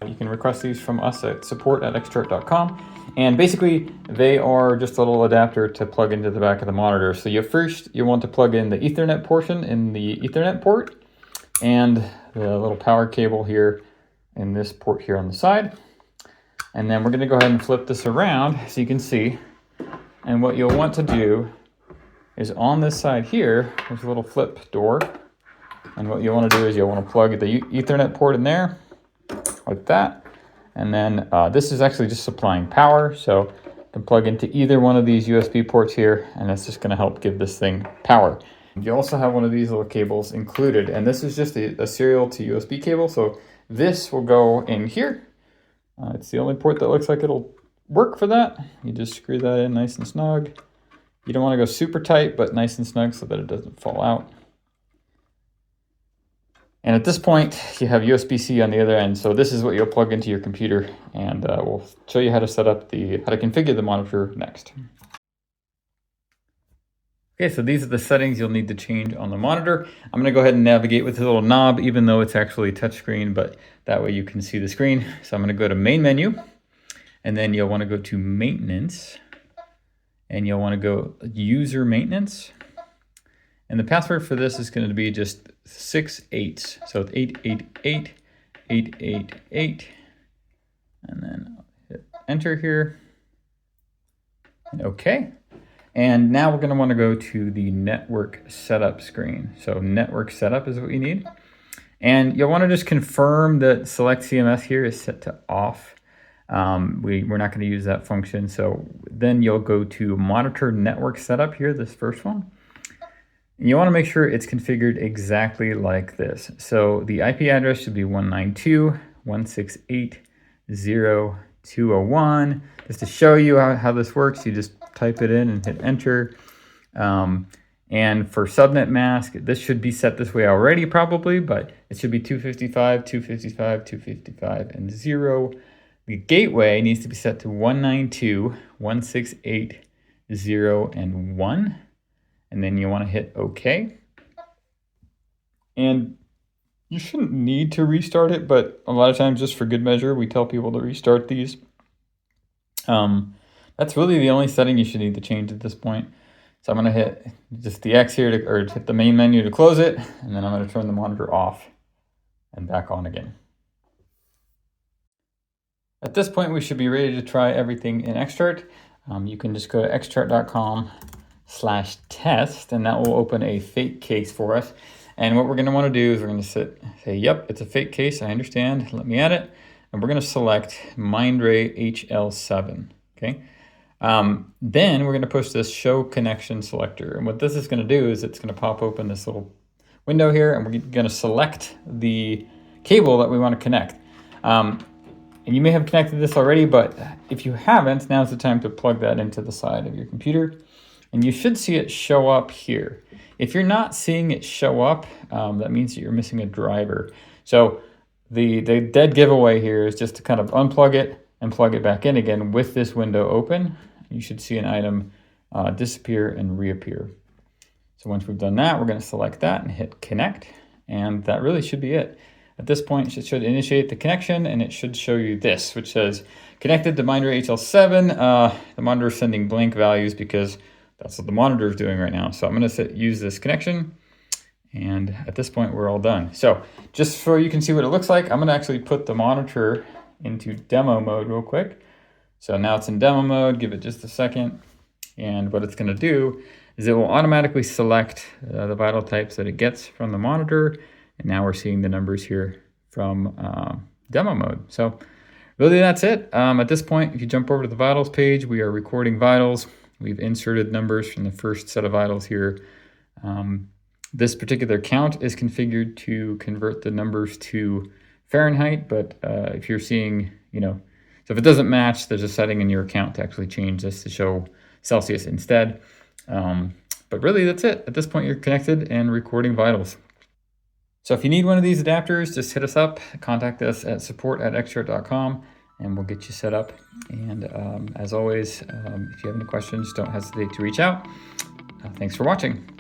You can request these from us at support@xchart.com. And basically, they are just a little adapter to plug into the back of the monitor. So you want to plug in the Ethernet portion in the Ethernet port and the little power cable here in this port here on the side. And then we're going to go ahead and flip this around so you can see. And what you'll want to do is on this side here, there's a little flip door. And what you'll want to do is you'll want to plug the Ethernet port in there like that. And then this is actually just supplying power. So you can plug into either one of these USB ports here, and it's just going to help give this thing power. You also have one of these little cables included, and this is just a serial to USB cable. So this will go in here. It's the only port that looks like it'll work for that. You just screw that in nice and snug. You don't want to go super tight, but nice and snug so that it doesn't fall out. And at this point, you have USB-C on the other end. So this is what you'll plug into your computer, and we'll show you how to set up how to configure the monitor next. Okay, so these are the settings you'll need to change on the monitor. I'm gonna go ahead and navigate with the little knob, even though it's actually touchscreen, but that way you can see the screen. So I'm gonna go to main menu, and then you'll wanna go to maintenance, and you'll wanna go user maintenance. And the password for this is going to be just 6 8s. So it's 888 888. And then I'll hit enter here. And okay. And now we're going to want to go to the network setup screen. So network setup is what we need. And you'll want to just confirm that select CMS here is set to off. We're not going to use that function. So then you'll go to monitor network setup here, this first one. You want to make sure it's configured exactly like this. So the IP address should be 192.168.0.201. Just to show you how this works, you just type it in and hit enter. And for subnet mask, this should be set this way already probably, but it should be 255, 255, 255, and 0. The gateway needs to be set to 192.168.0 and 1. And then you want to hit OK. And you shouldn't need to restart it, but a lot of times, just for good measure, we tell people to restart these. That's really the only setting you should need to change at this point. So I'm going to hit just the X here, or hit the main menu to close it, and then I'm going to turn the monitor off and back on again. At this point, we should be ready to try everything in Xchart. You can just go to xchart.com/test, and that will open a fake case for us. And what we're going to want to do is we're going to say, yep, it's a fake case, I understand, let me add it. And we're going to select Mindray HL7, okay? Then we're going to push this show connection selector. And what this is going to do is it's going to pop open this little window here, and we're going to select the cable that we want to connect. And you may have connected this already, but if you haven't, now's the time to plug that into the side of your computer. And you should see it show up here. If you're not seeing it show up, that means that you're missing a driver. So the dead giveaway here is just to kind of unplug it and plug it back in again with this window open. You should see an item disappear and reappear. So once we've done that, we're going to select that and hit connect. And that really should be it. At this point, it should initiate the connection, and it should show you this, which says connected to Mindray HL7. The monitor is sending blank values because that's what the monitor is doing right now. So I'm going to use this connection, and at this point we're all done. So just so you can see what it looks like, I'm going to actually put the monitor into demo mode real quick. So now it's in demo mode, give it just a second. And what it's going to do is it will automatically select the vital types that it gets from the monitor. And now we're seeing the numbers here from demo mode. So really that's it. At this point, if you jump over to the vitals page, we are recording vitals. We've inserted numbers from the first set of vitals here. This particular count is configured to convert the numbers to Fahrenheit, but if you're seeing, so if it doesn't match, there's a setting in your account to actually change this to show Celsius instead. But really that's it. At this point, you're connected and recording vitals. So if you need one of these adapters, just hit us up, contact us at support@xchart.com, and we'll get you set up. And as always, if you have any questions, don't hesitate to reach out. Thanks for watching.